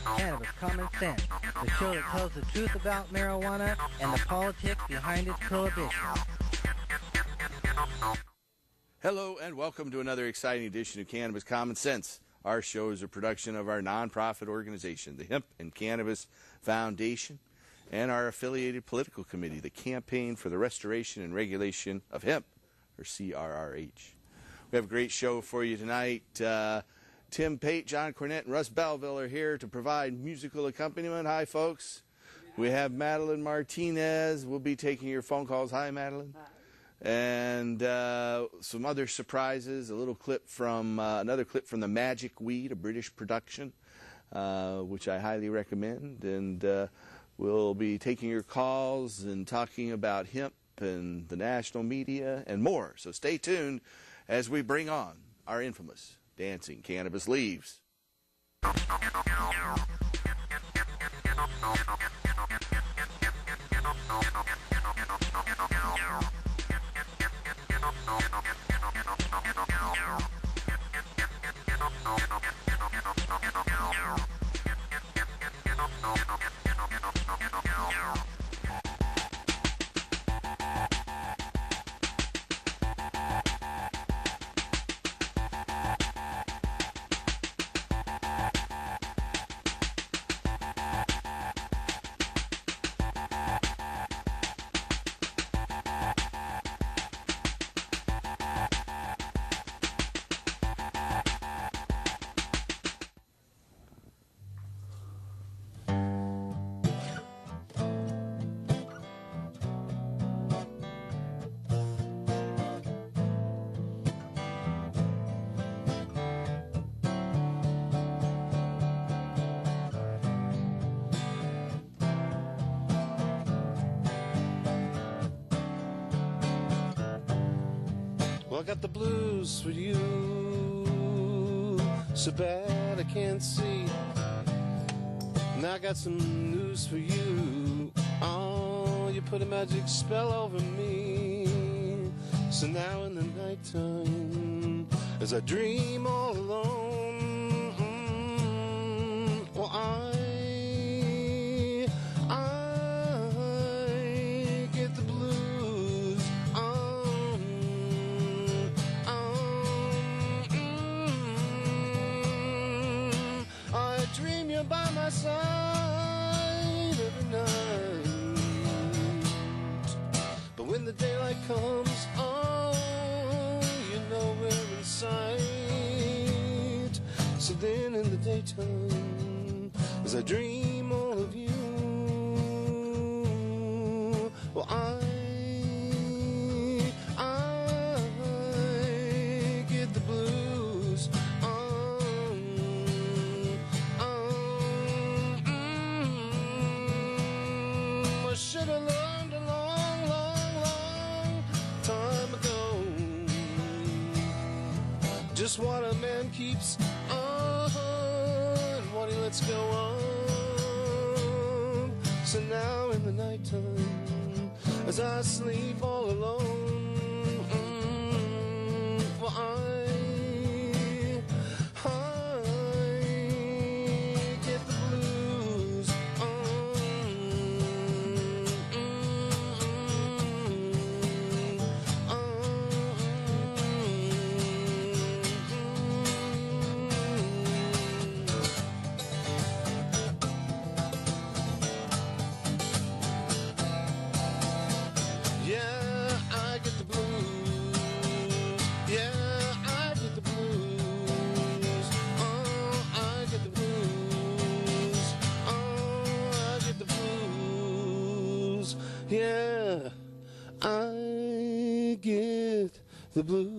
Cannabis Common Sense, the show that tells the truth about marijuana and the politics behind its prohibition. Hello and welcome to another exciting edition of Cannabis Common Sense. Our show is a production of our nonprofit organization, the Hemp and Cannabis Foundation, and our affiliated political committee, the Campaign for the Restoration and Regulation of Hemp, or CRRH. We have a great show for you tonight. Tim Pate, John Cornett, and Russ Belleville are here to provide musical accompaniment. Hi, folks. We have Madeline Martinez. We'll be taking your phone calls. Hi, Madeline. Hi. And some other surprises, a little clip from, another clip from The Magic Weed, a British production, which I highly recommend. And we'll be taking your calls and talking about hemp and the national media and more. So stay tuned as we bring on our infamous Dancing Cannabis Leaves. I got the blues for you, so bad I can't see. Now I got some news for you. Oh, you put a magic spell over me. So now in the nighttime, as I dream all alone, well I get the blues. I dream you're by my side every night. But when the daylight comes, oh, you know we're in sight. So then in the daytime, as I dream all of you, well I get the blues. I should have learned a long, long, long time ago just what a man keeps on and what he lets go on. So now in the nighttime, as I sleep all alone, well I get the blues. Yeah, I get the blues. Yeah, I get the blues. Oh, I get the blues. Oh, I get the blues. Yeah, I get the blues.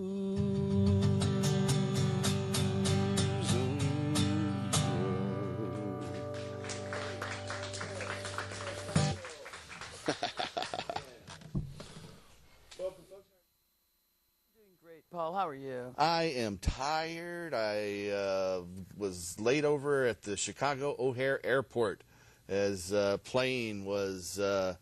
Great, Paul. How are you? I am tired. I was laid over at the Chicago O'Hare Airport as plane was, it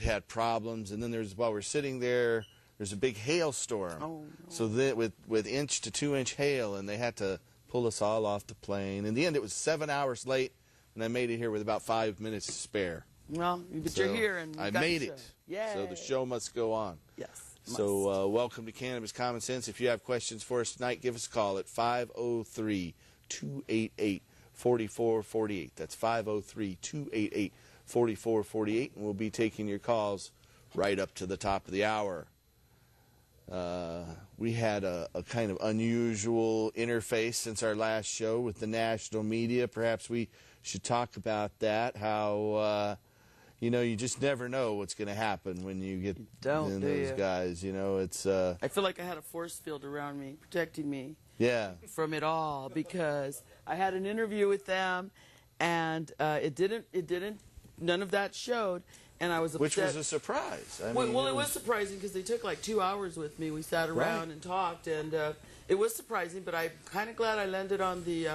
had problems. And then while we're sitting there, there's a big hailstorm. Oh, no. So that with inch to 2 inch hail, and they had to pull us all off the plane. In the end, it was 7 hours late, and I made it here with about 5 minutes to spare. Well, but So you're here, and I you got made the show. it. Yay. So the show must go on. Yes. So welcome to Cannabis Common Sense. If you have questions for us tonight, give us a call at 503-288-4448. That's 503-288-4448, and we'll be taking your calls right up to the top of the hour. We had a kind of unusual interface since our last show with the national media. Perhaps we should talk about that, how... you just never know what's going to happen when you get in those guys. It's... I feel like I had a force field around me, protecting me from it all, because I had an interview with them, and none of that showed, and I was upset. Which was a surprise. It was surprising because they took like 2 hours with me. We sat around and talked, and it was surprising, but I'm kind of glad I landed on the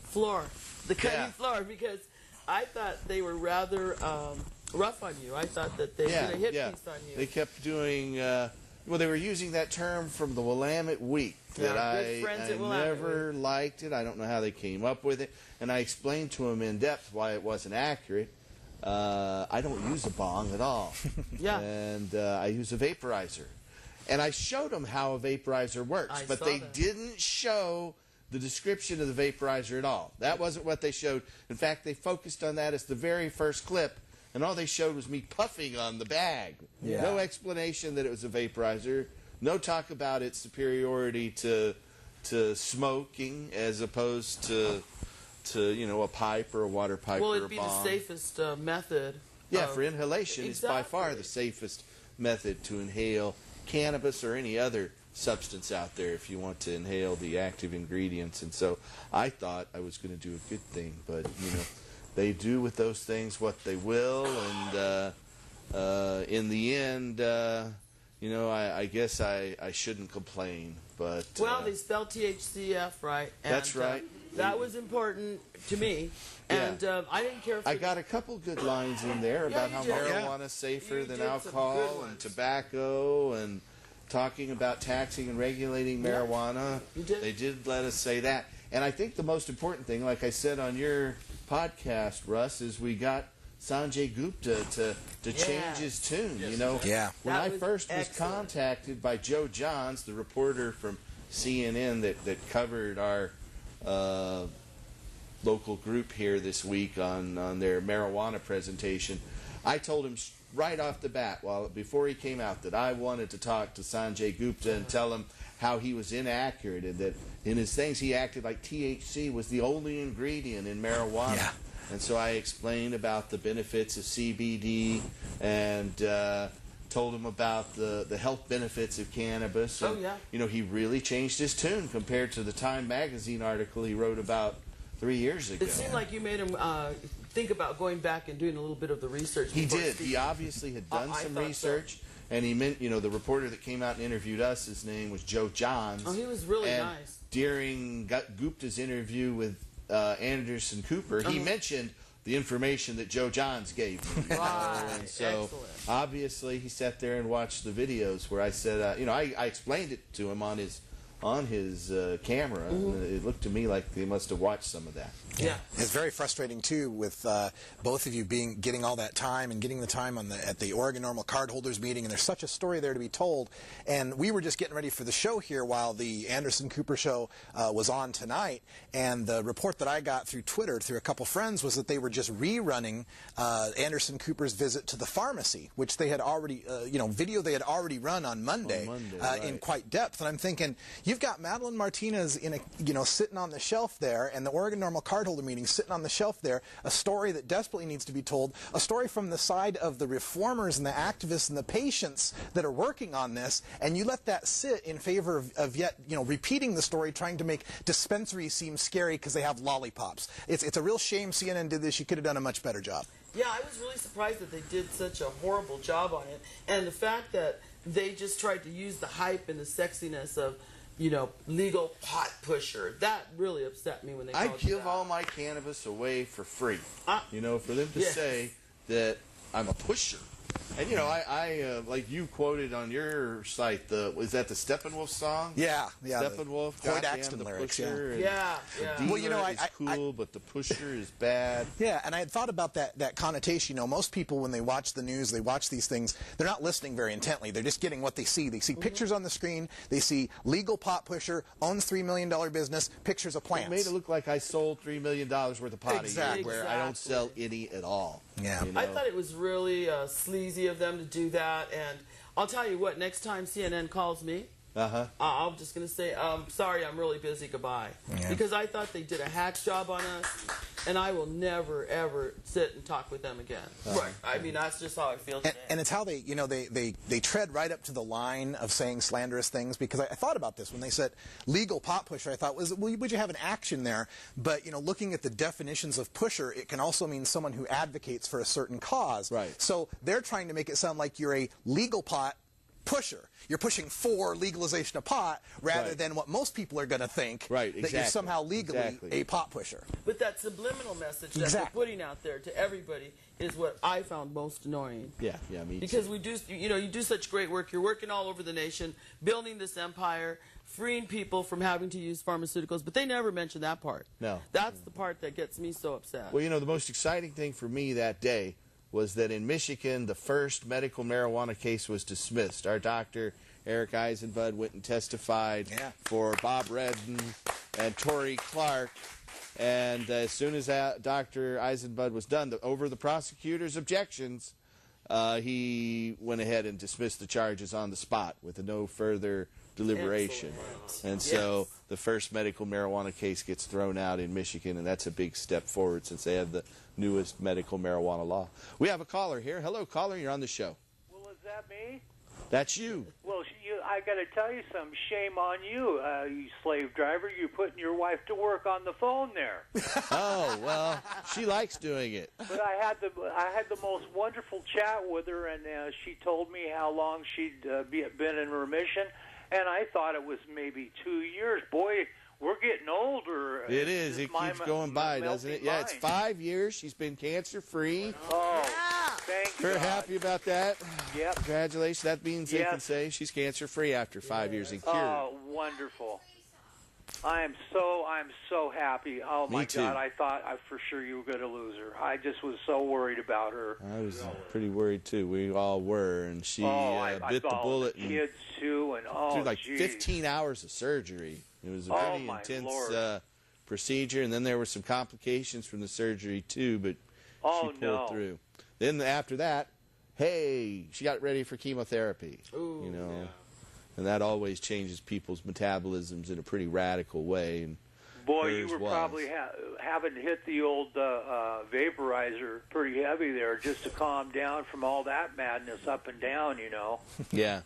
floor, the cutting floor, because I thought they were rather... rough on you. I thought that they did a hit piece on you. They kept doing, they were using that term from the Willamette Week that I never liked it. I don't know how they came up with it. And I explained to them in depth why it wasn't accurate. I don't use a bong at all. And I use a vaporizer. And I showed them how a vaporizer works, but they didn't show the description of the vaporizer at all. That wasn't what they showed. In fact, they focused on that as the very first clip. And all they showed was me puffing on the bag. No explanation that it was a vaporizer. No talk about its superiority to smoking as opposed to a pipe or a water pipe or a bong. Well, it'd be the safest method. Yeah, for inhalation, it's by far the safest method to inhale cannabis or any other substance out there if you want to inhale the active ingredients. And so I thought I was going to do a good thing, but, they do with those things what they will, and in the end, I guess I shouldn't complain. But well, they spelled THCF right. And, that's right. That was important to me, and I didn't care if... I got a couple good lines in there about how marijuana is safer than alcohol and tobacco, and talking about taxing and regulating marijuana. You did. They did let us say that. And I think the most important thing, like I said on your podcast, Russ, is we got Sanjay Gupta to change his tune. When I first was contacted by Joe Johns, the reporter from CNN that covered our local group here this week on their marijuana presentation, I told him right off the bat, before he came out, that I wanted to talk to Sanjay Gupta and tell him how he was inaccurate, and that in his things he acted like THC was the only ingredient in marijuana. And so I explained about the benefits of CBD and told him about the health benefits of cannabis. And, he really changed his tune compared to the Time magazine article he wrote about 3 years ago. It seemed like you made him think about going back and doing a little bit of the research. He did. He obviously had done some research. And he meant, the reporter that came out and interviewed us, his name was Joe Johns. Oh, he was really nice. During Gupta's interview with Anderson Cooper, he mentioned the information that Joe Johns gave me. Right. And so, obviously, he sat there and watched the videos where I said, I explained it to him on his camera. And it looked to me like they must have watched some of that. Yeah. It's very frustrating, too, with both of you getting all that time and getting the time at the Oregon Normal Cardholders meeting, and there's such a story there to be told. And we were just getting ready for the show here while the Anderson Cooper show was on tonight, and the report that I got through Twitter, through a couple friends, was that they were just rerunning Anderson Cooper's visit to the pharmacy, which they had already, video they had already run on Monday, in quite depth. And I'm thinking, you've got Madeline Martinez sitting on the shelf there, and the Oregon Normal Cardholder meeting sitting on the shelf there, a story that desperately needs to be told, a story from the side of the reformers and the activists and the patients that are working on this, and you let that sit in favor of yet, repeating the story, trying to make dispensaries seem scary because they have lollipops. It's a real shame CNN did this. You could have done a much better job. Yeah, I was really surprised that they did such a horrible job on it, and the fact that they just tried to use the hype and the sexiness of legal pot pusher. That really upset me when they called it that. I give all my cannabis away for free. For them to say that I'm a pusher, And you know, I like you quoted on your site was that the Steppenwolf song? Yeah. Steppenwolf, Hoyt goddamn Axton the lyrics. pusher. And Yeah. The Well, you know, dealer is cool, but the pusher is bad. Yeah, and I had thought about that connotation. You know, most people, when they watch the news, they watch these things, they're not listening very intently. They're just getting what they see. They see pictures on the screen. They see legal pot pusher, owns $3 million business, pictures of plants. It made it look like I sold $3 million worth of pot Exactly. a year, where I don't sell any at all. Yeah. You know? I thought it was really sleazy of them to do that, and I'll tell you what, next time CNN calls me, I'm just going to say, sorry, I'm really busy, goodbye. Yeah. Because I thought they did a hack job on us, and I will never, ever sit and talk with them again. Right. I mean, that's just how I feel today. And it's how they, you know, they tread right up to the line of saying slanderous things, because I thought about this when they said legal pot pusher. I thought, would you have an action there? But, you know, looking at the definitions of pusher, it can also mean someone who advocates for a certain cause. Right. So they're trying to make it sound like you're a legal pot pusher. You're pushing for legalization of pot rather than what most people are going to think, that you're somehow legally a pot pusher. But that subliminal message that they're putting out there to everybody is what I found most annoying. Yeah, me because too. we do, you know, you do such great work. You're working all over the nation, building this empire, freeing people from having to use pharmaceuticals, but they never mention that part. No. That's the part that gets me so upset. Well, you know, the most exciting thing for me that day was that in Michigan, the first medical marijuana case was dismissed. Our doctor, Eric Eisenbud, went and testified for Bob Redden and Tory Clark. And as soon as Dr. Eisenbud was done, over the prosecutor's objections, he went ahead and dismissed the charges on the spot with no further deliberation. Excellent. And so the first medical marijuana case gets thrown out in Michigan, and that's a big step forward since they have the newest medical marijuana law. We have a caller here. Hello, caller. You're on the show. Well, is that me? That's you. Well, I got to tell you some shame on you, you slave driver. You're putting your wife to work on the phone there. Oh, well, she likes doing it. But I had the most wonderful chat with her, and she told me how long she'd been in remission, and I thought it was maybe 2 years. Boy, we're getting older. It is. It keeps going by, doesn't it? Yeah, it's 5 years. She's been cancer-free. Oh, thank you. We're happy about that. Yep. Congratulations. That means they can say she's cancer-free after 5 years and cured. Oh, wonderful. I'm so happy. Oh, my God. I thought for sure you were going to lose her. I just was so worried about her. I was pretty worried, too. We all were. And she bit the bullet. The kids, too. And, through like 15 hours of surgery. It was a pretty intense procedure. And then there were some complications from the surgery, too. But she pulled through. Then after that, hey, she got ready for chemotherapy. Ooh, you know. And that always changes people's metabolisms in a pretty radical way. And boy, you were probably having hit the old vaporizer pretty heavy there just to calm down from all that madness up and down, you know. Yeah.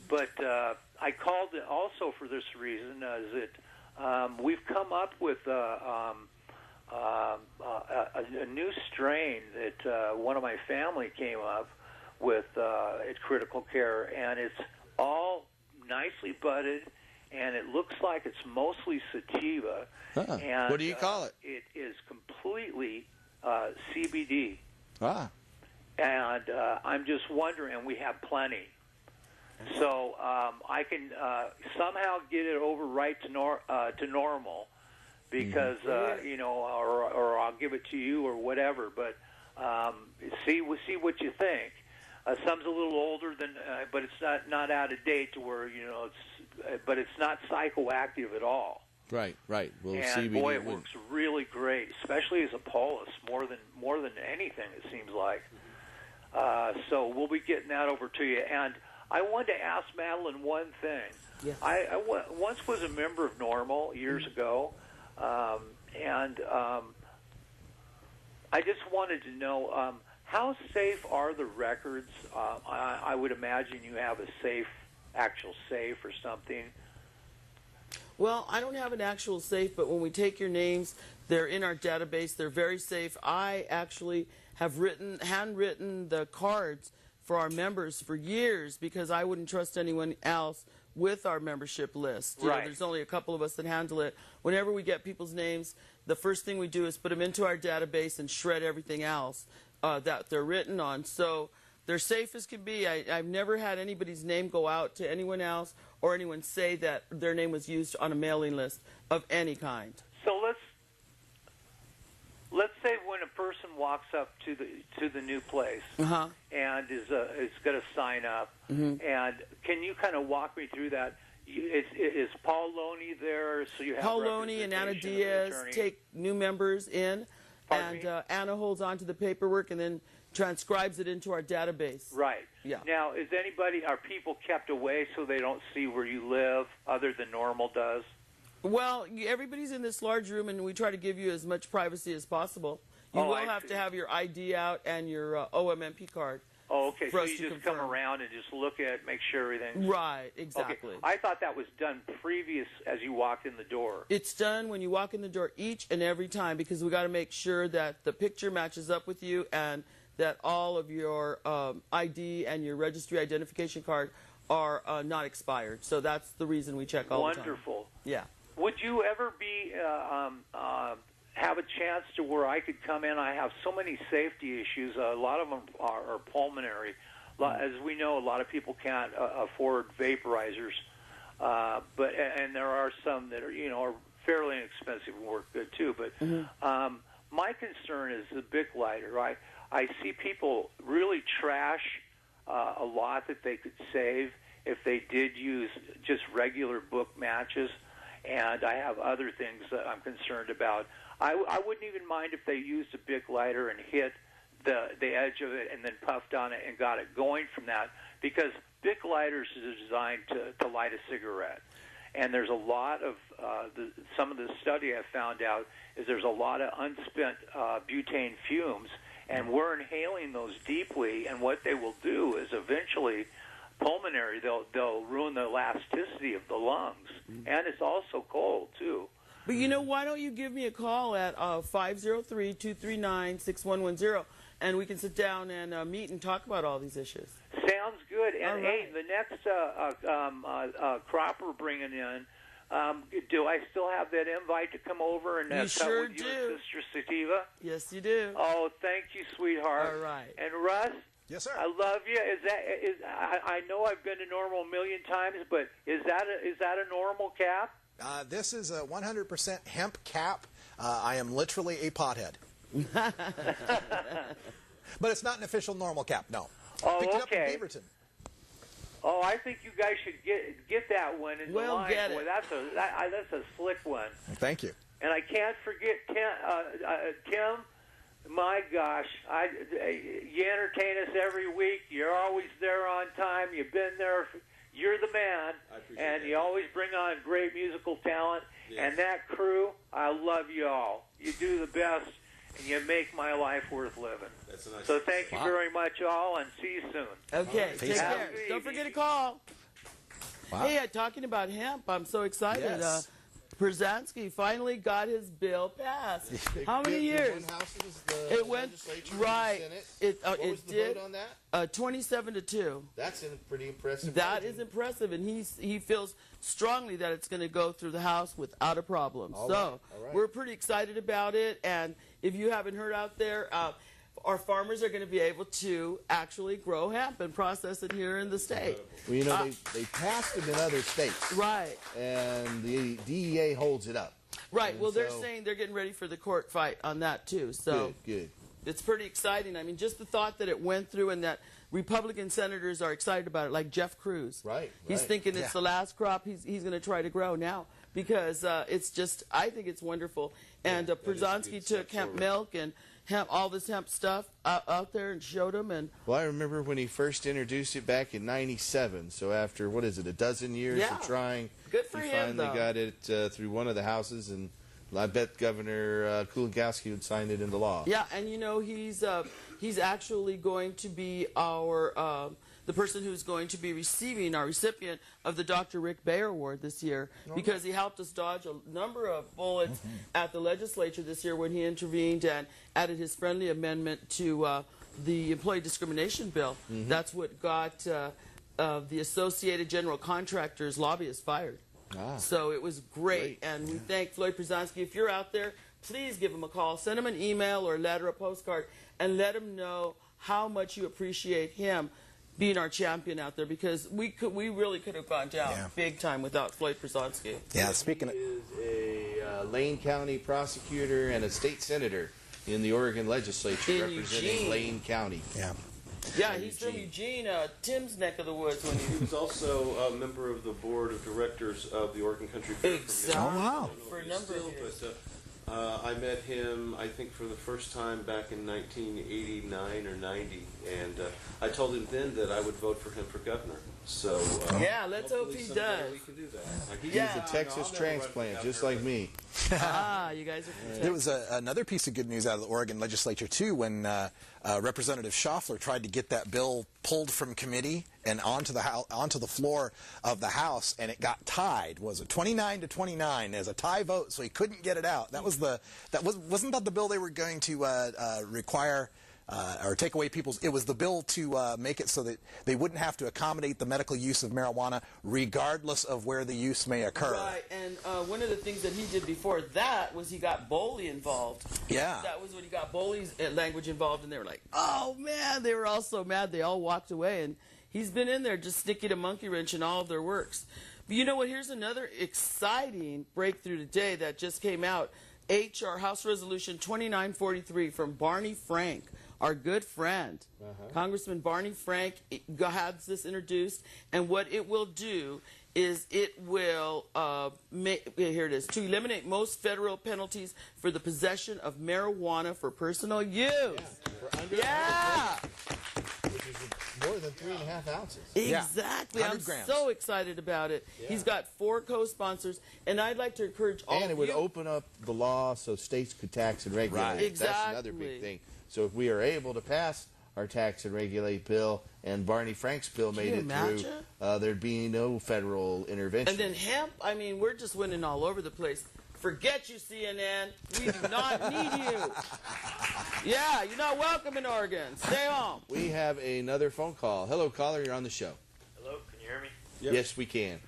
But I called it also for this reason, is that we've come up with a new strain that one of my family came up with at Critical Care, and it's all nicely budded, and it looks like it's mostly sativa. And, what do you call it? It is completely CBD. Ah. And I'm just wondering, and we have plenty. So I can somehow get it over right to normal, because you know, or I'll give it to you or whatever. But see what you think. Some's a little older than, but it's not out of date to where, you know, but it's not psychoactive at all. Right. Well, and CBD boy, it works really great, especially as a bolus, more than anything, it seems like. So we'll be getting that over to you. And I wanted to ask Madeline one thing. Yes. I once was a member of NORML years ago, and I just wanted to know, how safe are the records? I would imagine you have a actual safe or something. Well, I don't have an actual safe, but when we take your names, they're in our database. They're very safe. I actually have handwritten the cards for our members for years because I wouldn't trust anyone else with our membership list. You know, there's only a couple of us that handle it. Whenever we get people's names, the first thing we do is put them into our database and shred everything else that they're written on. So They're safe as can be. I've never had anybody's name go out to anyone else or anyone say that their name was used on a mailing list of any kind. So let's say when a person walks up to the new place and is going to sign up, and can you kind of walk me through that? Is Paul Loney there? So you have Paul Loney and Anna Diaz take new members in, and Anna holds on to the paperwork and then transcribes it into our database. Right. Yeah. Now, are people kept away so they don't see where you live other than normal does? Well, everybody's in this large room, and we try to give you as much privacy as possible. You will have to have your ID out and your OMMP card. Oh, okay. So you just come around and just look at it, make sure everything's... Right, exactly. Okay. I thought that was done previous as you walked in the door. It's done when you walk in the door each and every time, because we got to make sure that the picture matches up with you and that all of your ID and your registry identification card are not expired. So that's the reason we check all the time. Wonderful. Yeah. Would you ever be have a chance to where I could come in? I have so many safety issues. A lot of them are pulmonary. As we know, a lot of people can't afford vaporizers, and there are some that are fairly inexpensive and work good too. But my concern is the Bic lighter. Right? I see people really trash a lot that they could save if they did use just regular book matches. And I have other things that I'm concerned about. I wouldn't even mind if they used a Bic lighter and hit the edge of it and then puffed on it and got it going from that, because Bic lighters are designed to light a cigarette. And there's a lot of some of the study I've found out is there's a lot of unspent butane fumes, and we're inhaling those deeply, and what they will do is eventually pulmonary, they'll ruin the elasticity of the lungs, and it's also cold too. But why don't you give me a call at 503-239-6110, and we can sit down and meet and talk about all these issues. Sounds good. And right. Hey, the next crop we're bringing in, do I still have that invite to come over and cut sure with you do. and Sister Sativa? Yes, you do. Oh, thank you, sweetheart. All right. And Russ? Yes, sir. I love you. I know I've been to Normal a million times, but is that a normal cap? This is a 100% hemp cap. I am literally a pothead. But it's not an official normal cap, no. Oh, Picked it okay. up in Beaverton. Oh, I think you guys should get that one in the line. Get Boy, it. that's a slick one. Thank you. And I can't forget Tim. My gosh, you entertain us every week. You're always there on time. You've been there. You're the man, and you always bring on great musical talent. Yes. And that crew, I love you all. You do the best, and you make my life worth living. That's a nice so thank you very much, all, and see you soon. Okay, Right. take care. Don't forget to call. Wow. Hey, talking about hemp, I'm so excited. Yes. Brzezinski finally got his bill passed. How many years? It went right. It What was the did vote on that? 27-2. That's pretty impressive. That is impressive, and he feels strongly that it's going to go through the House without a problem. All so right. we're pretty excited about it. And if you haven't heard out there, our farmers are going to be able to actually grow hemp and process it here in the state. Well, they passed them in other states. Right. And the DEA holds it up. Right. And well, they're saying they're getting ready for the court fight on that, too. So Good. It's pretty exciting. I mean, just the thought that it went through and that Republican senators are excited about it, like Jeff Cruz. Right. He's thinking it's the last crop he's going to try to grow now because it's just, I think it's wonderful. And Brzezinski took hemp milk and all this hemp stuff out there and showed them. And well, I remember when he first introduced it back in '97. So after a dozen years of trying, good for he him. finally got it through one of the houses, and I bet Governor Kulakowski would sign it into law. Yeah, and he's actually going to be our the person who's going to be receiving our recipient of the Dr. Rick Bayer Award this year because he helped us dodge a number of bullets at the legislature this year when he intervened and added his friendly amendment to the employee discrimination bill. That's what got the Associated General Contractors lobbyists fired. So it was great. And we thank Floyd Brzezinski. If you're out there, please give him a call. Send him an email or a letter, a postcard, and let him know how much you appreciate him being our champion out there, because we really could have gone down big time without Floyd Przonski. Yeah, speaking of... He is a Lane County prosecutor and a state senator in the Oregon legislature In representing Eugene. Lane County. Yeah. Yeah, he's from Eugene, Tim's neck of the woods. When He was also a member of the board of directors of the Oregon Country Fair. Exactly. Oh, wow. For a number of years. But I met him, I think, for the first time back in 1989 or 90, and I told him then that I would vote for him for governor. So Yeah, let's hope hopefully he someday does. We can do that. He's Yeah. a Texas transplant, just like me. You guys are from There was another piece of good news out of the Oregon legislature, too, when Representative Schaffler tried to get that bill pulled from committee and onto the floor of the House, and it got tied. Was it 29-29 as a tie vote? So he couldn't get it out. Wasn't that the bill they were going to require or take away people's? It was the bill to make it so that they wouldn't have to accommodate the medical use of marijuana, regardless of where the use may occur. Right, and one of the things that he did before that was he got Boley involved. Yeah. That was when he got Boley's language involved, and they were like, oh, man, they were all so mad. They all walked away, and he's been in there just sticking a monkey wrench in all of their works. But you know what? Here's another exciting breakthrough today that just came out. House Resolution 2943 from Barney Frank, our good friend. Congressman Barney Frank has this introduced, and what it will do is it will, here it is, to eliminate most federal penalties for the possession of marijuana for personal use. Yeah. Which is more than 3.5 ounces. Exactly. I'm 100 grams. so excited about it. He's got 4 co-sponsors, and I'd like to encourage all And it of would you. open up the law so states could tax and regulate. Right. That's another big Exactly. thing. So if we are able to pass our tax and regulate bill, and Barney Frank's bill made you it imagine? through, there'd be no federal intervention. And then hemp, I mean, we're just winning all over the place. Forget you, CNN. We do not need you. Yeah, you're not welcome in Oregon. Stay home. We have another phone call. Hello, caller. You're on the show. Hello, can you hear me? Yes, we can.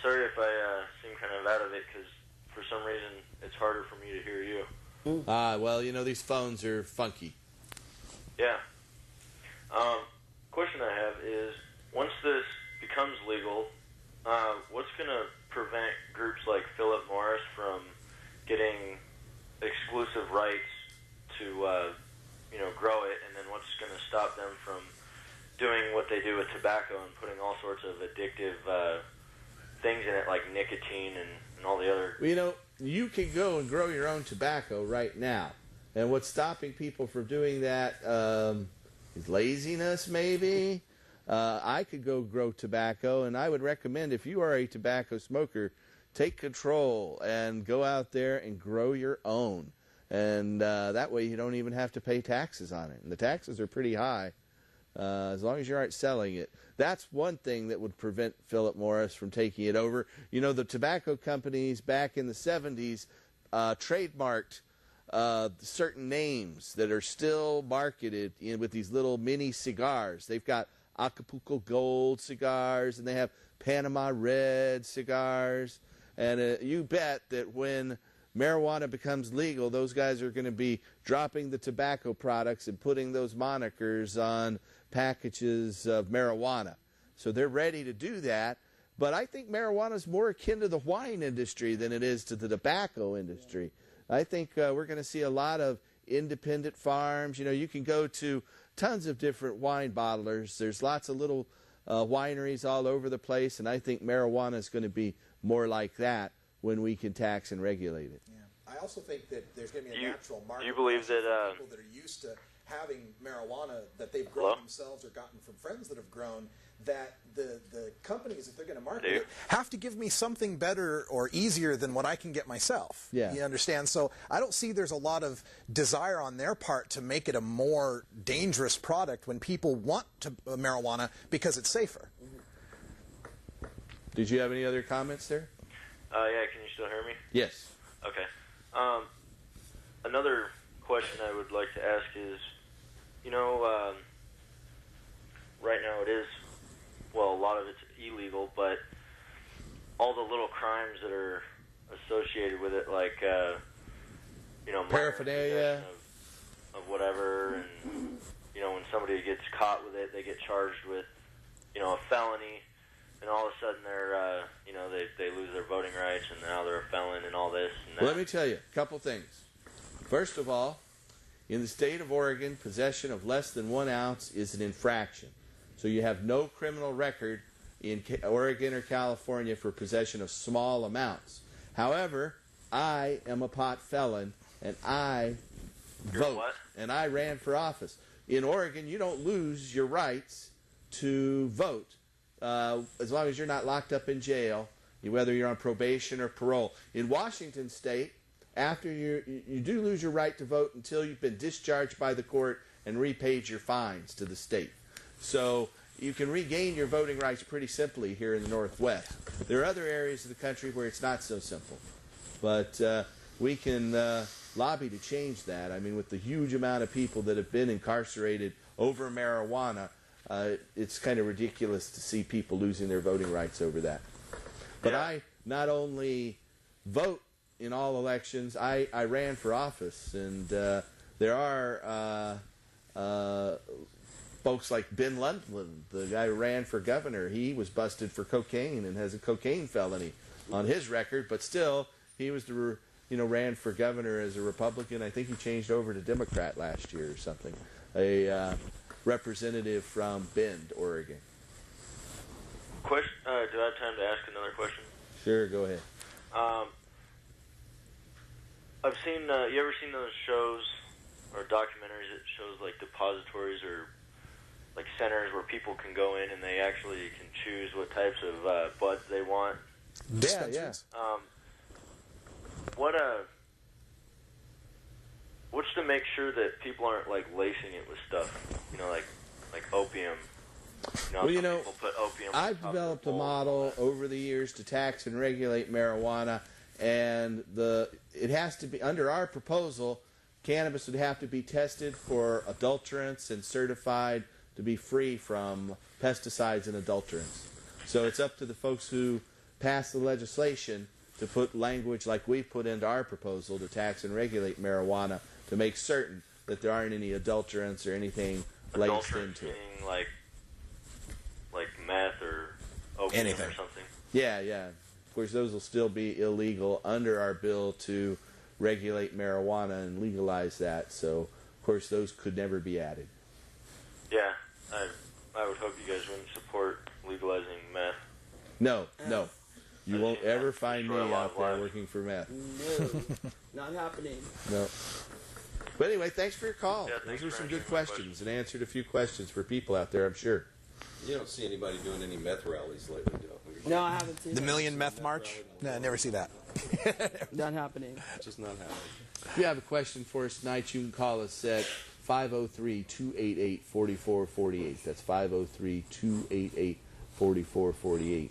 Sorry if I seem kind of out of it, because for some reason it's harder for me to hear you. Well, you know, these phones are funky. Yeah. Question I have is, once this becomes legal, what's going to prevent groups like Philip Morris from getting exclusive rights to, grow it, and then what's going to stop them from doing what they do with tobacco and putting all sorts of addictive things in it, like nicotine and all the other... Well, you know, you can go and grow your own tobacco right now. And what's stopping people from doing that is laziness, maybe. I could go grow tobacco, and I would recommend, if you are a tobacco smoker, take control and go out there and grow your own. And that way you don't even have to pay taxes on it. And the taxes are pretty high, as long as you aren't selling it. That's one thing that would prevent Philip Morris from taking it over. You know, the tobacco companies back in the 70s trademarked certain names that are still marketed with these little mini cigars. They've got Acapulco Gold cigars, and they have Panama Red cigars. And you bet that when marijuana becomes legal, those guys are going to be dropping the tobacco products and putting those monikers on packages of marijuana. So they're ready to do that. But I think marijuana is more akin to the wine industry than it is to the tobacco industry. I think we're going to see a lot of independent farms. You know, you can go to tons of different wine bottlers. There's lots of little wineries all over the place, and I think marijuana is going to be more like that when we can tax and regulate it. Yeah. I also think that there's going to be a natural market. Do you believe that for people that are used to having marijuana that they've grown themselves or gotten from friends that have grown, that the companies, if they're going to market it, have to give me something better or easier than what I can get myself. Yeah. You understand? So I don't see there's a lot of desire on their part to make it a more dangerous product when people want marijuana because it's safer. Did you have any other comments there? Yeah, can you still hear me? Yes. Okay. Another question I would like to ask is, right now it is, well, a lot of it's illegal, but all the little crimes that are associated with it, like, paraphernalia of whatever, and, when somebody gets caught with it, they get charged with, a felony, and all of a sudden they're, they lose their voting rights, and now they're a felon and all this. And that. Well, let me tell you a couple things. First of all, in the state of Oregon, possession of less than 1 ounce is an infraction. So you have no criminal record in Oregon or California for possession of small amounts. However, I am a pot felon, and I vote, and I ran for office. In Oregon, you don't lose your rights to vote as long as you're not locked up in jail, whether you're on probation or parole. In Washington State, after you do lose your right to vote until you've been discharged by the court and repaid your fines to the state. So you can regain your voting rights pretty simply here in the Northwest. There are other areas of the country where it's not so simple. But we can lobby to change that. I mean, with the huge amount of people that have been incarcerated over marijuana, it's kind of ridiculous to see people losing their voting rights over that. But I not only vote in all elections, I ran for office, and there are folks like Ben Lundland, the guy who ran for governor. He was busted for cocaine and has a cocaine felony on his record, but still he was ran for governor as a Republican. I think he changed over to Democrat last year or something. A representative from Bend, Oregon. Question? Do I have time to ask another question? Sure, go ahead. I've seen. You ever seen those shows or documentaries that shows like depositories or like centers where people can go in and they actually can choose what types of buds they want? Yeah. What's to make sure that people aren't like lacing it with stuff? Like opium. Well, people put opium. I've developed a model over the years to tax and regulate marijuana, and it has to be under our proposal. Cannabis would have to be tested for adulterants and certified to be free from pesticides and adulterants. So it's up to the folks who pass the legislation to put language like we put into our proposal to tax and regulate marijuana to make certain that there aren't any adulterants or anything laced into it. Meaning like meth or opium or something? Yeah. Of course, those will still be illegal under our bill to regulate marijuana and legalize that. So, of course, those could never be added. Yeah, I would hope you guys wouldn't support legalizing meth. No. You won't ever find me out there working for meth. No, not happening. No. But anyway, thanks for your call. Yeah, those were some good questions and answered a few questions for people out there, I'm sure. You don't see anybody doing any meth rallies lately, do you? No, I haven't seen The that. Million Meth March? No, I never see that. Not happening. It's just not happening. If you have a question for us tonight, you can call us at 503-288-4448. That's 503-288-4448.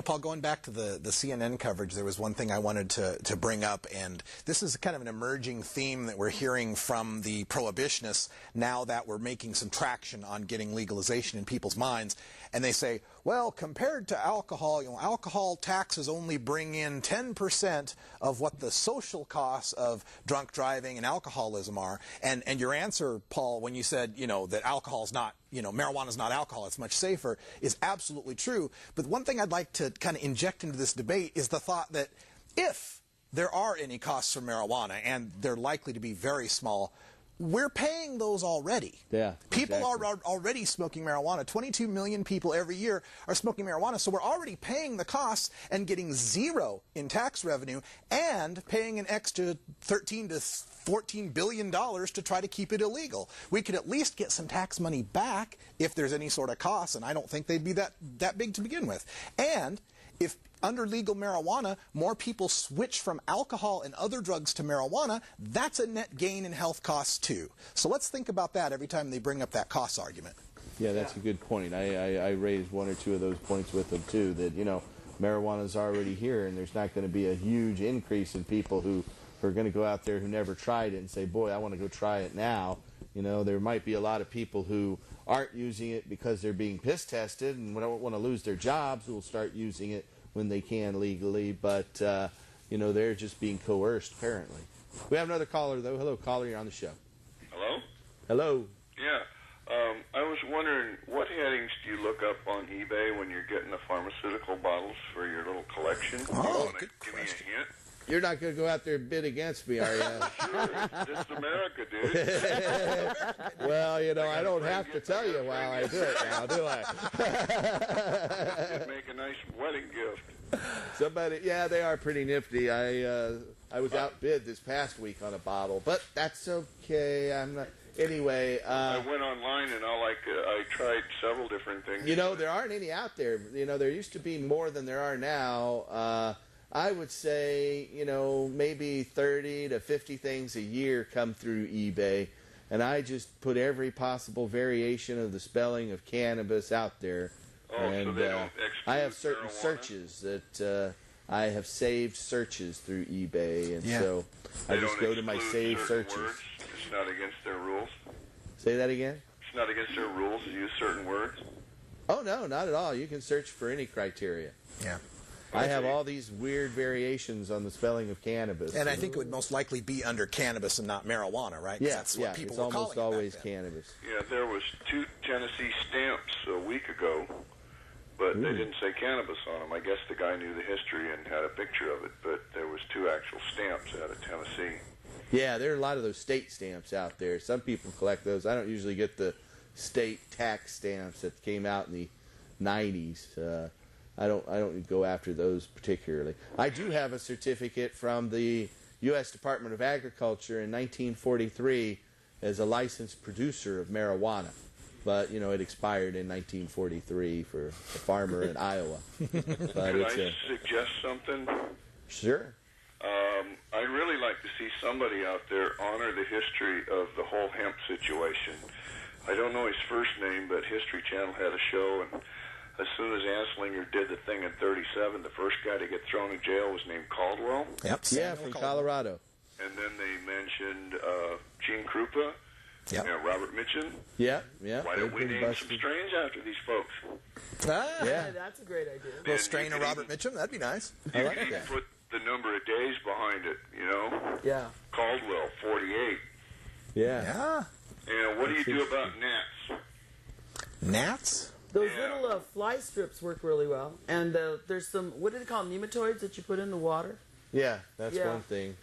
Paul, going back to the CNN coverage, there was one thing I wanted to bring up, and this is kind of an emerging theme that we're hearing from the prohibitionists now that we're making some traction on getting legalization in people's minds. And they say, well, compared to alcohol, alcohol taxes only bring in 10% of what the social costs of drunk driving and alcoholism are. And your answer, Paul, when you said, that alcohol's not, marijuana's not alcohol, it's much safer, is absolutely true. But one thing I'd like to kind of inject into this debate is the thought that if there are any costs for marijuana, and they're likely to be very small, we're paying those already. Yeah, people exactly. are already smoking marijuana. 22 million people every year are smoking marijuana, so we're already paying the costs and getting zero in tax revenue and paying an extra $13 to $14 billion to try to keep it illegal. We could at least get some tax money back if there's any sort of cost, and I don't think they'd be that big to begin with. And if under legal marijuana, more people switch from alcohol and other drugs to marijuana, that's a net gain in health costs too. So let's think about that every time they bring up that cost argument. Yeah, that's a good point. I raised one or two of those points with them too, that, marijuana's already here and there's not going to be a huge increase in people who are going to go out there who never tried it and say, boy, I want to go try it now. There might be a lot of people who aren't using it because they're being piss tested and don't want to lose their jobs who will start using it when they can legally, but, they're just being coerced, apparently. We have another caller, though. Hello, caller, you're on the show. Hello? Hello. Yeah. I was wondering, what headings do you look up on eBay when you're getting the pharmaceutical bottles for your little collection? Oh, good question. Give me a hint. You're not going to go out there and bid against me, are you? Sure, this is America, dude. Well, you know, I don't have to tell you while I do it now, do I? It'd make a nice wedding gift. Somebody, yeah, they are pretty nifty. I was outbid this past week on a bottle, but that's okay. I'm not. Anyway, I went online and I tried several different things. You know, there aren't any out there. You know, there used to be more than there are now. I would say, you know, maybe 30 to 50 things a year come through eBay, and I just put every possible variation of the spelling of cannabis out there. Oh, and so they don't I have certain marijuana? searches that I have saved searches through eBay, and Yeah. so I They just don't go to my exclude saved certain searches. words? It's not against their rules? Say that again? It's not against their rules to use certain words? Oh, no, not at all. You can search for any criteria. Yeah. I have all these weird variations on the spelling of cannabis. And I think it would most likely be under cannabis and not marijuana, right? 'Cause Yeah, that's what yeah, people it's were almost calling always it back then. cannabis. Yeah, there was 2 Tennessee stamps a week ago, but they didn't say cannabis on them. I guess the guy knew the history and had a picture of it, but there was 2 actual stamps out of Tennessee. Yeah, there are a lot of those state stamps out there. Some people collect those. I don't usually get the state tax stamps that came out in the 90s. I don't go after those particularly. I do have a certificate from the U.S. Department of Agriculture in 1943 as a licensed producer of marijuana. But, you know, it expired in 1943 for a farmer in Iowa. But Could I suggest something? Sure. I'd really like to see somebody out there honor the history of the whole hemp situation. I don't know his first name, but History Channel had a show, and as soon as Anslinger did the thing in 37, the first guy to get thrown in jail was named Caldwell. Yep. Yeah, from Colorado. And then they mentioned Gene Krupa, Yep. and Robert Mitchum. Yeah, yeah. Why don't we name some strains after these folks? Ah, Yeah. That's a great idea. little strain of Robert Mitchum, that'd be nice. I like You that. put the number of days behind it, you know? Yeah. Caldwell, 48. Yeah. Yeah. And what do you do about gnats? Gnats? Those Yeah. little fly strips work really well. And there's some, what do they call them, nematoids that you put in the water? Yeah, that's Yeah. one thing.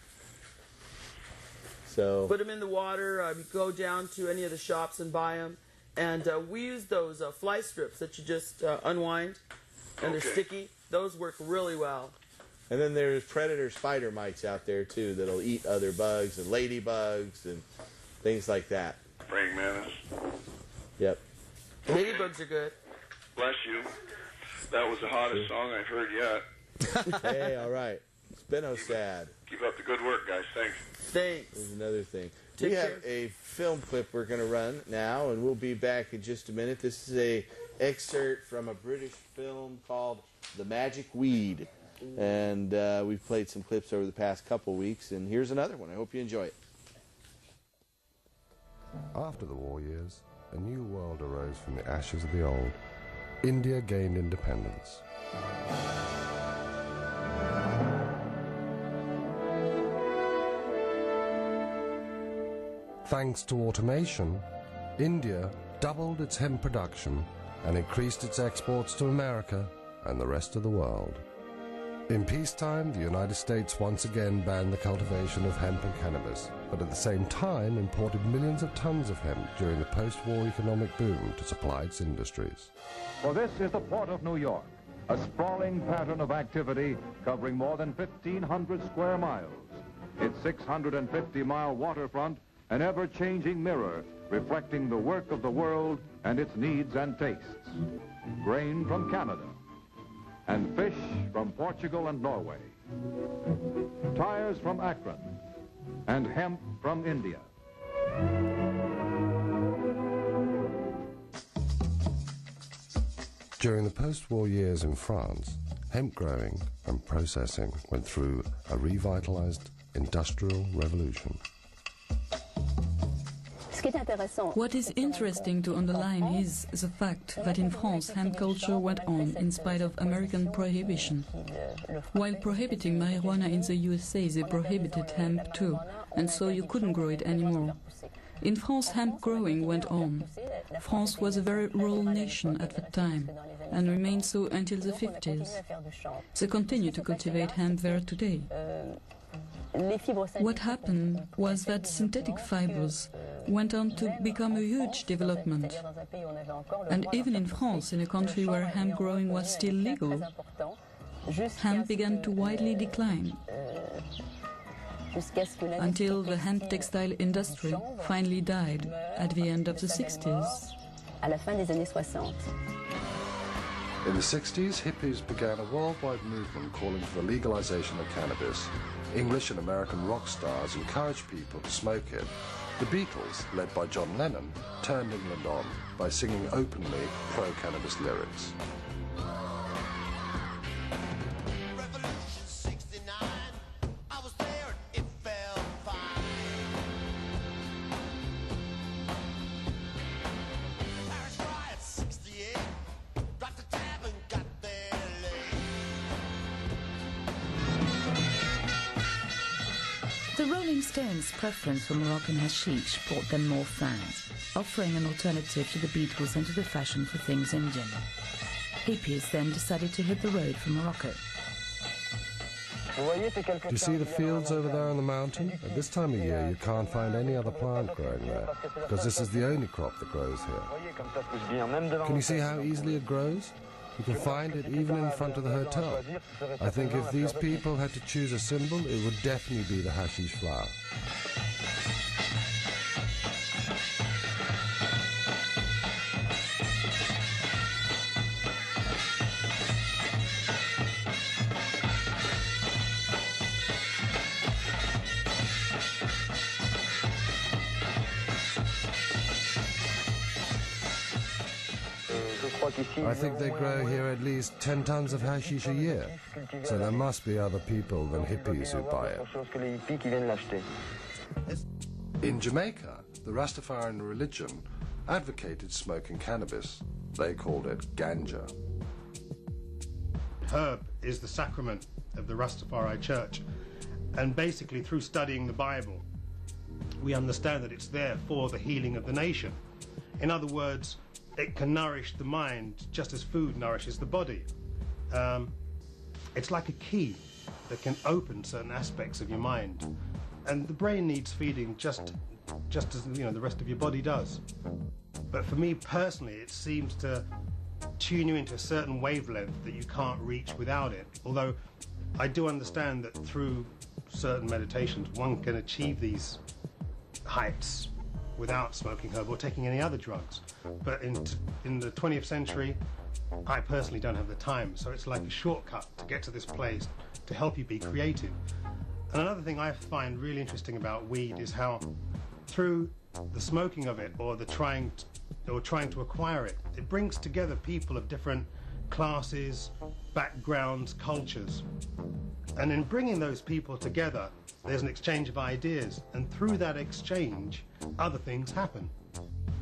So Put them in the water. You go down to any of the shops and buy them. And we use those fly strips that you just unwind, and they're Okay. sticky. Those work really well. and then there's predator spider mites out there too that'll eat other bugs and ladybugs and things like that. Praying mantis. Yep. Ladybugs are good. Bless you. That was the hottest song I've heard yet. Hey, all right. Spinosad Keep up the good work, guys. Thanks. Thanks. is another thing. Take We have care. a film clip we're going to run now, and we'll be back in just a minute. This is a excerpt from a British film called The Magic Weed. And we've played some clips over the past couple weeks, and here's another one. I hope you enjoy it. After the war years, a new world arose from the ashes of the old. India gained independence. Thanks to automation, India doubled its hemp production and increased its exports to America and the rest of the world. In peacetime, the United States once again banned the cultivation of hemp and cannabis, but at the same time imported millions of tons of hemp during the post-war economic boom to supply its industries. For this is the Port of New York, a sprawling pattern of activity covering more than 1,500 square miles. Its 650-mile waterfront, an ever-changing mirror reflecting the work of the world and its needs and tastes. Grain from Canada, and fish from Portugal and Norway. Tires from Akron, and hemp from India. During the post-war years in France, hemp growing and processing went through a revitalized industrial revolution. What is interesting to underline is the fact that in France hemp culture went on in spite of American prohibition. While prohibiting marijuana in the USA, they prohibited hemp too, and so you couldn't grow it anymore. In France, hemp growing went on. France was a very rural nation at that time, and remained so until the 50s. They continue to cultivate hemp there today. What happened was that synthetic fibers went on to become a huge development. And even in France, in a country where hemp growing was still legal, hemp began to widely decline, until the hemp textile industry finally died at the end of the 60s. In the 60s, hippies began a worldwide movement calling for the legalization of cannabis. English and American rock stars encouraged people to smoke it. The Beatles, led by John Lennon, turned England on by singing openly pro-cannabis lyrics. The Rolling Stones' preference for Moroccan hashish brought them more fans, offering an alternative to the Beatles and to the fashion for things Indian. Hippies then decided to hit the road for Morocco. Do you see the fields over there on the mountain? At this time of year, you can't find any other plant growing there, because this is the only crop that grows here. Can you see how easily it grows? You can find it even in front of the hotel. I think if these people had to choose a symbol, it would definitely be the hashish flower. I think they grow here at least 10 tons of hashish a year, so there must be other people than hippies who buy it. In Jamaica, the Rastafarian religion advocated smoking cannabis. They called it ganja. Herb is the sacrament of the Rastafari Church, and basically through studying the Bible, we understand that it's there for the healing of the nation. In other words, it can nourish the mind just as food nourishes the body. It's like a key that can open certain aspects of your mind, and the brain needs feeding just as the rest of your body does. But for me personally, it seems to tune you into a certain wavelength that you can't reach without it. Although I do understand that through certain meditations, one can achieve these heights without smoking herb or taking any other drugs. But in the 20th century, I personally don't have the time, so it's like a shortcut to get to this place to help you be creative. And another thing I find really interesting about weed is how through the smoking of it or the trying to acquire it, it brings together people of different classes, backgrounds, cultures. And in bringing those people together, there's an exchange of ideas, and through that exchange, other things happen.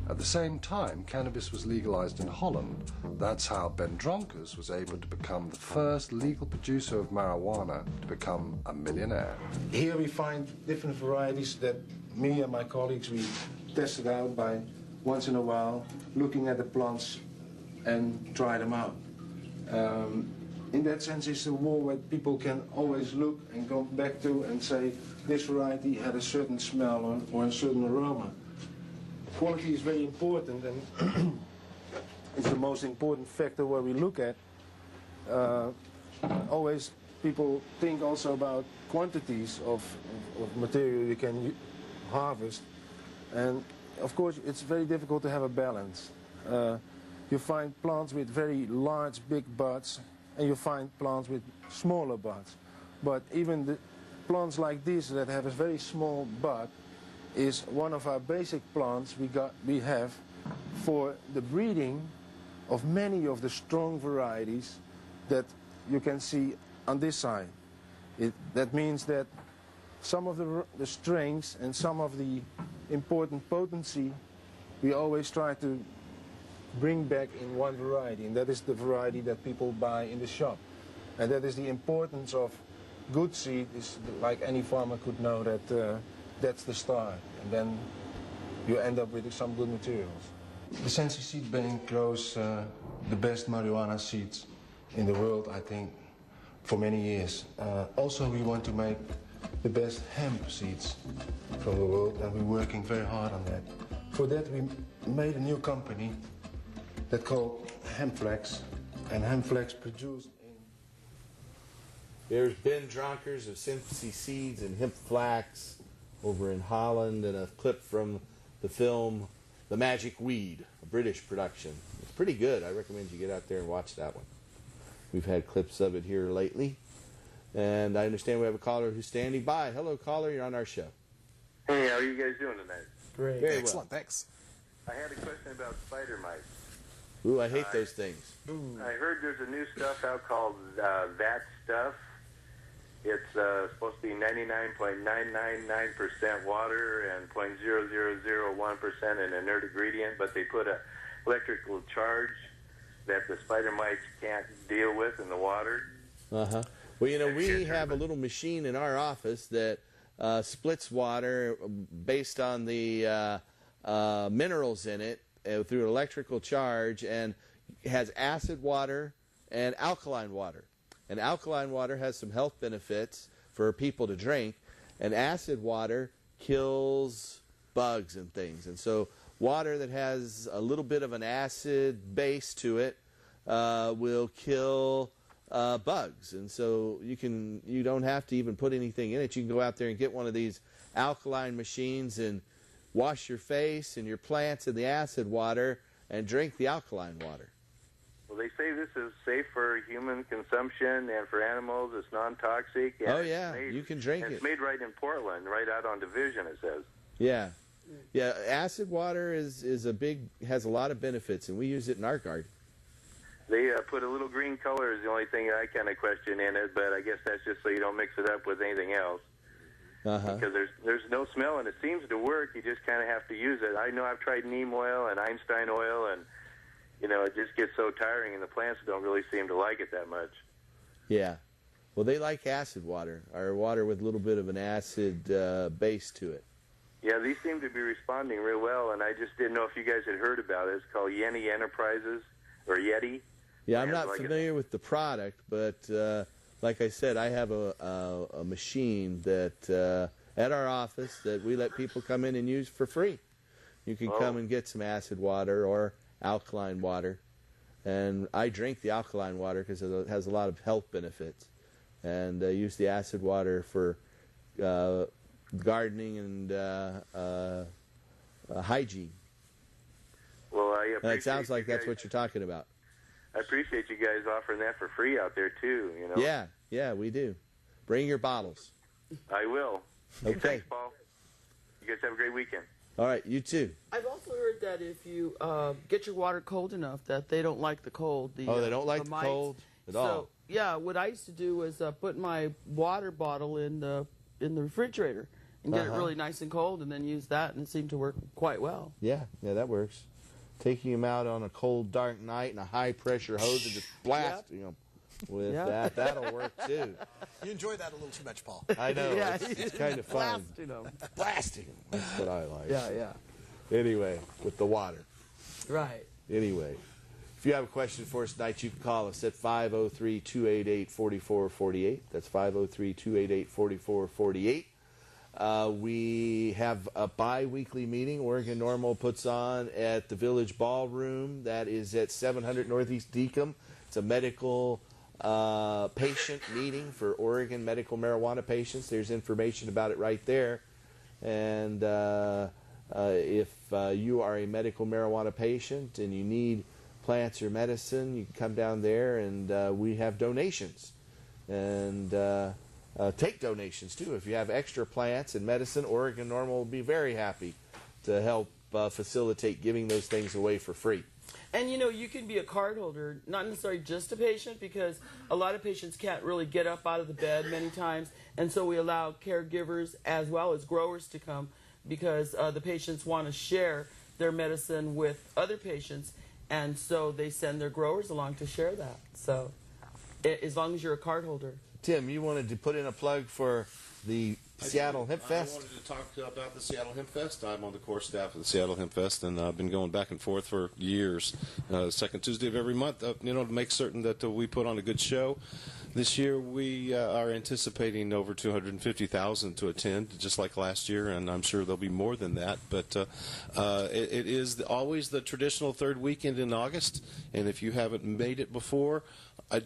At the same time, cannabis was legalized in Holland. That's how Ben Dronkers was able to become the first legal producer of marijuana to become a millionaire. Here we find different varieties that me and my colleagues, we tested out by once in a while, looking at the plants and try them out. In that sense, it's a wall where people can always look and go back to and say, this variety had a certain smell or a certain aroma. Quality is very important, and it's the most important factor where we look at. Always people think also about quantities of material you can harvest, and of course it's very difficult to have a balance. You find plants with very large, big buds, and you find plants with smaller buds. But even the plants like this that have a very small bud is one of our basic plants we have for the breeding of many of the strong varieties that you can see on this side. That means that some of the strengths and some of the important potency we always try to bring back in one variety, and that is the variety that people buy in the shop. And that is the importance of good seed. Is like any farmer could know that that's the start. And then you end up with some good materials. The Sensi Seed Bank grows the best marijuana seeds in the world, I think, for many years. Also, we want to make the best hemp seeds from the world, and we're working very hard on that. For that, we made a new company that's called Hempflex, and Hempflex produced in... There's Ben Dronkers of Sensi Seeds and Hemp Flax over in Holland, and a clip from the film The Magic Weed, a British production. It's pretty good. I recommend you get out there and watch that one. We've had clips of it here lately. And I understand we have a caller who's standing by. Hello, caller. You're on our show. Hey, how are you guys doing tonight? Great. Very Excellent. well. Thanks. I had a question about spider mites. Ooh, I hate those things. I heard there's a new stuff out called That Stuff. It's supposed to be 99.999% water and 0.0001% an inert ingredient, but they put a electrical charge that the spider mites can't deal with in the water. Uh-huh. Well, you know, we have a little machine in our office that splits water based on the minerals in it through an electrical charge, and has acid water and alkaline water. And alkaline water has some health benefits for people to drink, and acid water kills bugs and things. And so water that has a little bit of an acid base to it will kill bugs. And so you don't have to even put anything in it. You can go out there and get one of these alkaline machines and wash your face and your plants in the acid water and drink the alkaline water. Well, they say this is safe for human consumption and for animals. It's non-toxic. Oh, yeah, you can drink it. It's made right in Portland, right out on Division, it says. Yeah. Yeah, acid water has a lot of benefits, and we use it in our garden. They put a little green color is the only thing I kind of question in it, but I guess that's just so you don't mix it up with anything else. Because there's no smell, and it seems to work. You just kind of have to use it. I know I've tried neem oil and Einstein oil, and it just gets so tiring, and the plants don't really seem to like it that much. Yeah. Well, they like acid water, or water with a little bit of an acid base to it. Yeah, these seem to be responding real well, and I just didn't know if you guys had heard about it. It's called Yeti Enterprises, or Yeti. Yeah, I'm not familiar with the product, but like I said, I have a machine that at our office that we let people come in and use for free. You can come and get some acid water or alkaline water, and I drink the alkaline water because it has a lot of health benefits, and use the acid water for gardening and hygiene. Well, I appreciate it sounds like that's what you're talking about. I appreciate you guys offering that for free out there too. Yeah, we do. Bring your bottles. I will. Okay. Thanks, Paul. You guys have a great weekend. All right, you too. I've also heard that if you get your water cold enough, that they don't like the cold. They don't like the cold at all. So yeah, what I used to do was put my water bottle in the refrigerator and get it really nice and cold, and then use that, and it seemed to work quite well. Yeah, that works. Taking them out on a cold, dark night and a high-pressure hose and just blasting them with that'll work too. You enjoy that a little too much, Paul. I know. Yeah, it's kind of fun. Blasting them. That's what I like. Yeah. Anyway, with the water. Right. Anyway, if you have a question for us tonight, you can call us at 503-288-4448. That's 503-288-4448. We have a bi-weekly meeting Oregon Normal puts on at the Village Ballroom. That is at 700 Northeast Deacom. It's a medical patient meeting for Oregon medical marijuana patients. There's information about it right there. And if you are a medical marijuana patient and you need plants or medicine, you can come down there, and we have donations. And take donations, too. If you have extra plants and medicine, Oregon Normal will be very happy to help facilitate giving those things away for free. And you can be a card holder, not necessarily just a patient, because a lot of patients can't really get up out of the bed many times, and so we allow caregivers as well as growers to come, because the patients want to share their medicine with other patients, and so they send their growers along to share that. So as long as you're a card holder. Tim, you wanted to put in a plug for the Seattle Hemp Fest. I wanted to talk about the Seattle Hemp Fest. I'm on the core staff of the Seattle Hemp Fest, and I've been going back and forth for years. Second Tuesday of every month, to make certain that we put on a good show. This year we are anticipating over 250,000 to attend, just like last year, and I'm sure there'll be more than that. But it is always the traditional third weekend in August, and if you haven't made it before, I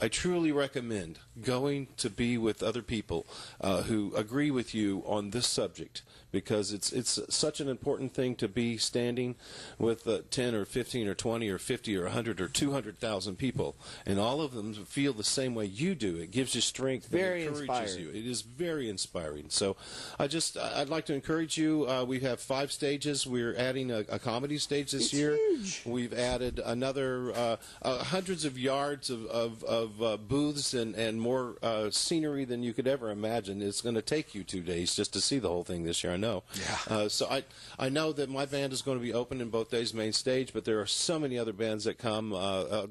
truly recommend going to be with other people who agree with you on this subject, because it's such an important thing to be standing with 10 or 15 or 20 or 50 or 100 or 200,000 people, and all of them feel the same way you do. It gives you strength. Very and encourages inspiring. you. It is very inspiring. So I'd like to encourage you. We have 5 stages. We're adding a comedy stage this year. Huge. We've added another hundreds of yards of booths and more scenery than you could ever imagine. It's going to take you 2 days just to see the whole thing this year, I know. Yeah. So I know that my band is going to be open in both days, main stage, but there are so many other bands that come.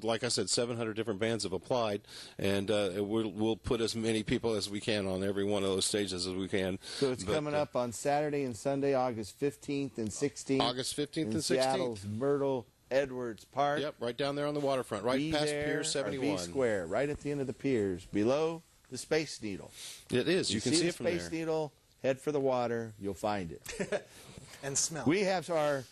Like I said, 700 different bands have applied, and we'll put as many people as we can on every one of those stages as we can. So it's coming up on Saturday and Sunday, August 15th and 16th. August 15th in and 16th. Seattle's Myrtle Edwards Park. Yep, right down there on the waterfront, right Be past there Pier or 71. Be Square, right at the end of the piers, below the Space Needle. It is. You can see the it from Space there. Needle, head for the water, you'll find it. And smell. We have our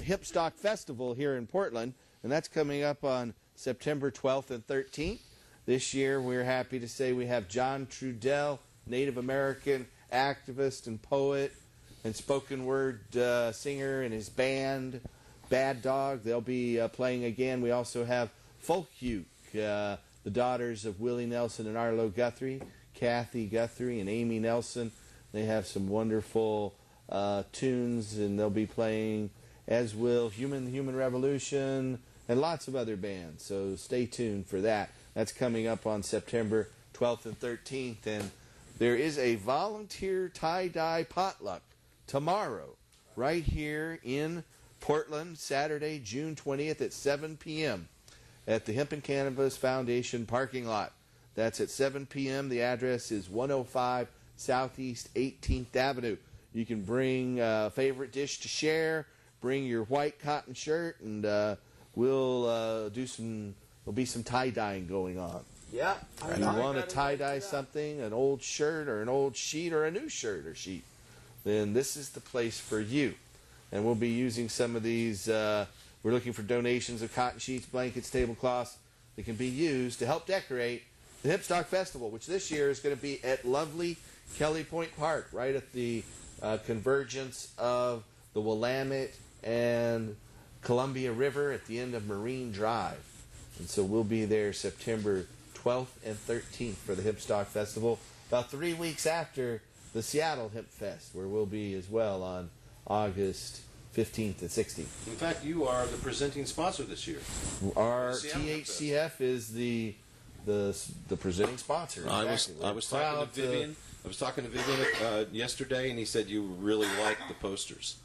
Hip Stock Festival here in Portland, and that's coming up on September 12th and 13th. This year, we're happy to say we have John Trudell, Native American activist and poet and spoken word singer, and his band, Bad Dog. They'll be playing again. We also have Folk Uke, the daughters of Willie Nelson and Arlo Guthrie, Kathy Guthrie and Amy Nelson. They have some wonderful tunes, and they'll be playing, as will Human Revolution and lots of other bands. So stay tuned for that. That's coming up on September 12th and 13th. And there is a volunteer tie-dye potluck tomorrow right here in Portland, Saturday, June 20th at 7 p.m. at the Hemp and Cannabis Foundation parking lot. That's at 7 p.m. The address is 105 Southeast 18th Avenue. You can bring a favorite dish to share, bring your white cotton shirt, and there'll be some tie-dyeing going on. Yeah. If you want to tie-dye something, an old shirt or an old sheet or a new shirt or sheet, then this is the place for you. And we'll be using some of these. We're looking for donations of cotton sheets, blankets, tablecloths that can be used to help decorate the Hip Stock Festival, which this year is going to be at lovely Kelly Point Park, right at the convergence of the Willamette and Columbia River at the end of Marine Drive. And so we'll be there September 12th and 13th for the Hip Stock Festival, about 3 weeks after the Seattle Hemp Fest, where we'll be as well on August 15th and 16th. In fact, you are the presenting sponsor this year. Our THCF is the presenting sponsor. Exactly. I was talking to Vivian. I was talking to Vivian yesterday, and he said you really like the posters.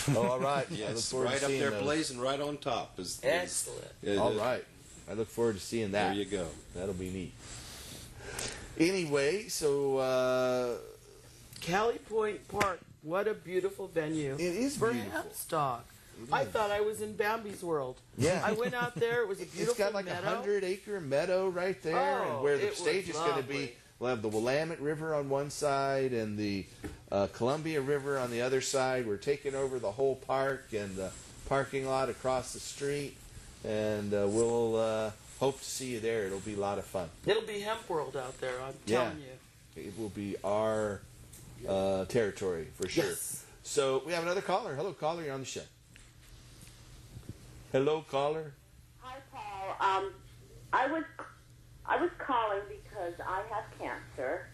Oh, all right. Yes, right up there, blazing right on top. Excellent. All right. I look forward to seeing that. There you go. That'll be neat. Anyway, so Cali Point Park, what a beautiful venue. It is for beautiful. hemp stock. I thought I was in Bambi's world. Yeah. I went out there. It was a beautiful It's got like meadow. 100-acre meadow right there, and where the stage is going to be. We'll have the Willamette River on one side and the Columbia River on the other side. We're taking over the whole park and the parking lot across the street, and we'll hope to see you there. It'll be a lot of fun. It'll be hemp world out there, I'm telling you. It will be our territory for sure. Yes. So we have another caller. Hello, caller. You're on the show. Hello, caller. Hi, Paul. I was calling because I have cancer,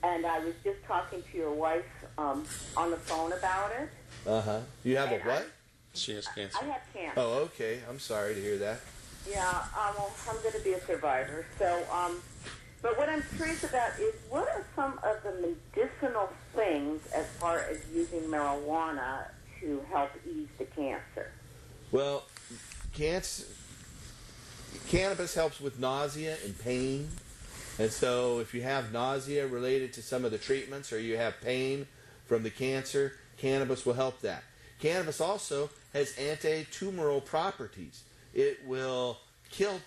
and I was just talking to your wife on the phone about it. Uh-huh. You have a what? She has cancer. I have cancer. Oh, okay. I'm sorry to hear that. Yeah, well, I'm going to be a survivor. So, but what I'm curious about is what are some of the medicinal things as far as using marijuana to help ease the cancer? Well, cannabis helps with nausea and pain. And so if you have nausea related to some of the treatments or you have pain from the cancer, cannabis will help that. Cannabis also has anti-tumoral properties. It will kill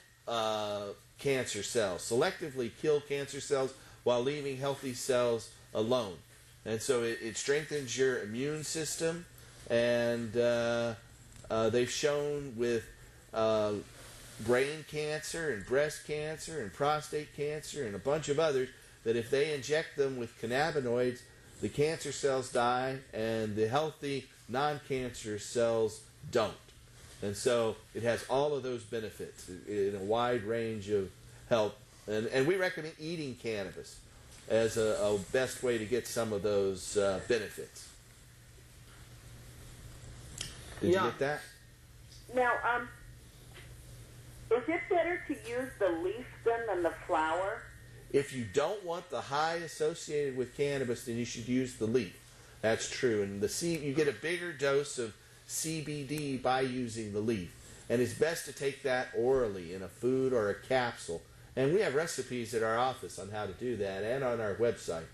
cancer cells, selectively kill cancer cells while leaving healthy cells alone. And so it strengthens your immune system, and they've shown with brain cancer and breast cancer and prostate cancer and a bunch of others that if they inject them with cannabinoids, the cancer cells die and the healthy non-cancerous cells don't. And so it has all of those benefits in a wide range of help. And we recommend eating cannabis as a best way to get some of those benefits. Did you get that? Now, is it better to use the leaf then than the flower? If you don't want the high associated with cannabis, then you should use the leaf. That's true. And you get a bigger dose of CBD by using the leaf. And it's best to take that orally in a food or a capsule. And we have recipes at our office on how to do that and on our website.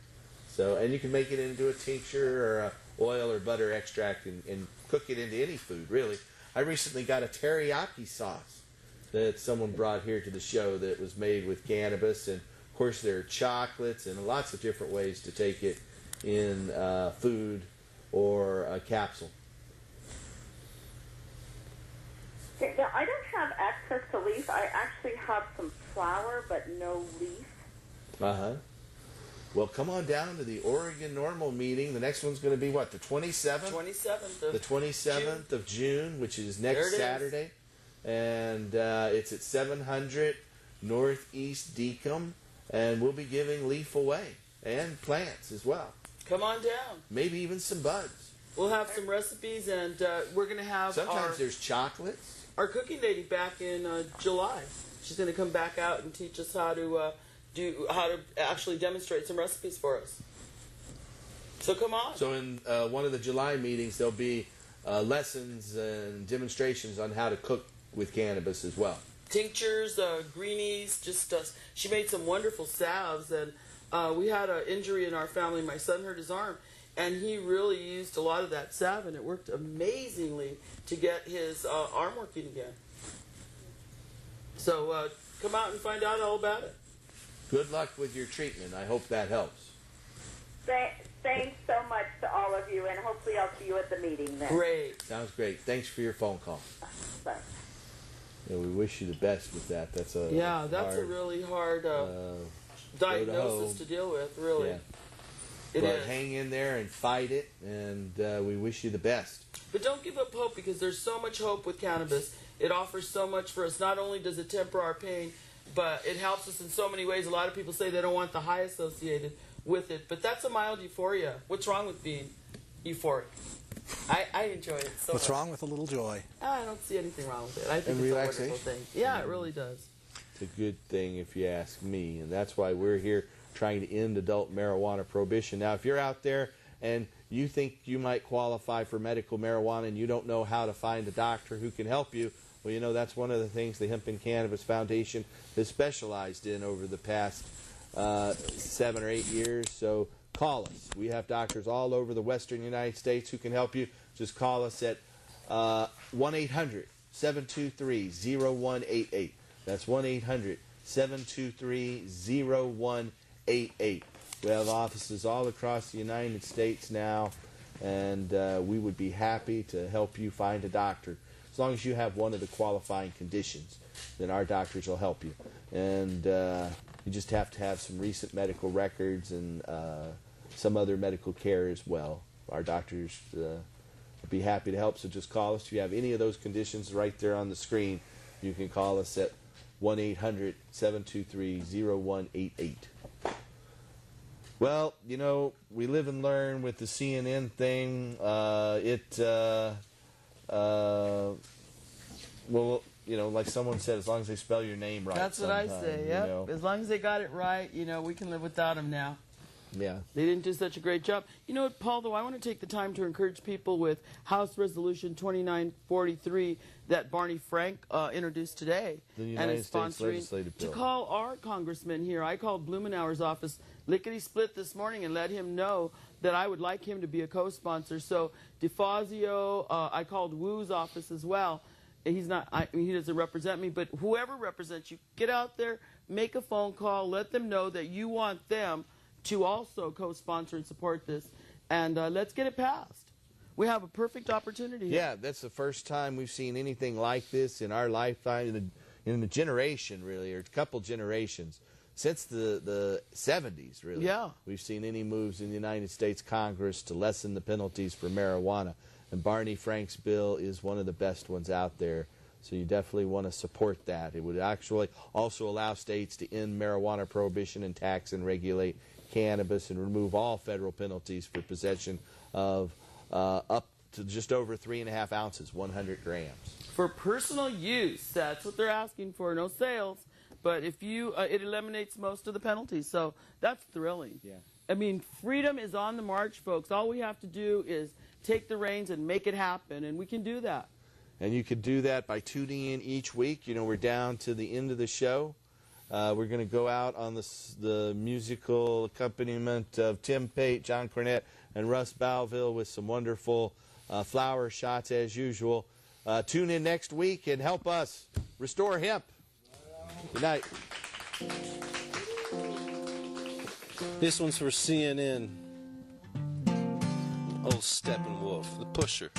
And you can make it into a tincture or a oil or butter extract and cook it into any food, really. I recently got a teriyaki sauce that someone brought here to the show that was made with cannabis. And, of course, there are chocolates and lots of different ways to take it in food or a capsule. Okay, now, I don't have access to leaf. I actually have some flower, but no leaf. Uh-huh. Well, come on down to the Oregon Normal meeting. The next one's going to be what, the 27th? 27th. The 27th of June, which is next Saturday. And it's at 700 Northeast Deacom. And we'll be giving leaf away and plants as well. Come on down. Maybe even some buds. We'll have some recipes, and we're going to have Sometimes there's chocolates. Our cooking lady back in July. She's going to come back out and teach us how to actually demonstrate some recipes for us. So come on. So in one of the July meetings, there'll be lessons and demonstrations on how to cook with cannabis as well. Tinctures, greenies, she made some wonderful salves, and we had an injury in our family. My son hurt his arm, and he really used a lot of that salve, and it worked amazingly to get his arm working again. So come out and find out all about it. Good luck with your treatment. I hope that helps. Thanks so much to all of you, and hopefully I'll see you at the meeting then. Great. Sounds great. Thanks for your phone call. Bye. We wish you the best with that. That's a really hard diagnosis to deal with, really. Yeah. It but is. Hang in there and fight it, and we wish you the best. But don't give up hope, because there's so much hope with cannabis. It offers so much for us. Not only does it temper our pain, but it helps us in so many ways. A lot of people say they don't want the high associated with it, but that's a mild euphoria. What's wrong with being euphoric? I enjoy it so What's much. wrong with a little joy? I don't see anything wrong with it. I think And it's relaxation. a wonderful thing. Yeah, it really does. It's a good thing if you ask me, and that's why we're here trying to end adult marijuana prohibition. Now, if you're out there and you think you might qualify for medical marijuana and you don't know how to find a doctor who can help you, well, that's one of the things the Hemp and Cannabis Foundation has specialized in over the past 7 or 8 years. So call us. We have doctors all over the western United States who can help you. Just call us at 1-800-723-0188. That's 1-800-723-0188. We have offices all across the United States now, and we would be happy to help you find a doctor. As long as you have one of the qualifying conditions, then our doctors will help you. And you just have to have some recent medical records and some other medical care as well. Our doctors would be happy to help, so just call us. If you have any of those conditions right there on the screen, you can call us at 1-800-723-0188. Well, we live and learn with the CNN thing. Like someone said, as long as they spell your name right. That's what I say, yep. As long as they got it right, we can live without them now. Yeah. They didn't do such a great job. You know what, Paul, though, I want to take the time to encourage people with House Resolution 2943 that Barney Frank introduced today. The and United is States sponsoring, legislative bill. to call our congressman here. I called Blumenauer's office lickety-split this morning and let him know that I would like him to be a co-sponsor. So DeFazio, I called Wu's office as well. He's not, he doesn't represent me, but whoever represents you, get out there, make a phone call, let them know that you want them to also co-sponsor and support this, and let's get it passed. We have a perfect opportunity here. Yeah, that's the first time we've seen anything like this in our lifetime, in the generation, really, or a couple generations. Since the 70s, really. Yeah. We've seen any moves in the United States Congress to lessen the penalties for marijuana. And Barney Frank's bill is one of the best ones out there. So you definitely want to support that. It would actually also allow states to end marijuana prohibition and tax and regulate cannabis and remove all federal penalties for possession of up to just over 3.5 ounces, 100 grams. For personal use, that's what they're asking for, no sales. But if you, it eliminates most of the penalties, so that's thrilling. Yeah. I mean, freedom is on the march, folks. All we have to do is take the reins and make it happen, and we can do that. And you could do that by tuning in each week. You know, we're down to the end of the show. We're going to go out on the musical accompaniment of Tim Pate, John Cornette, and Russ Bowville with some wonderful flower shots as usual. Tune in next week and help us restore hemp. Good night. This one's for CNN. Old Steppenwolf, the pusher.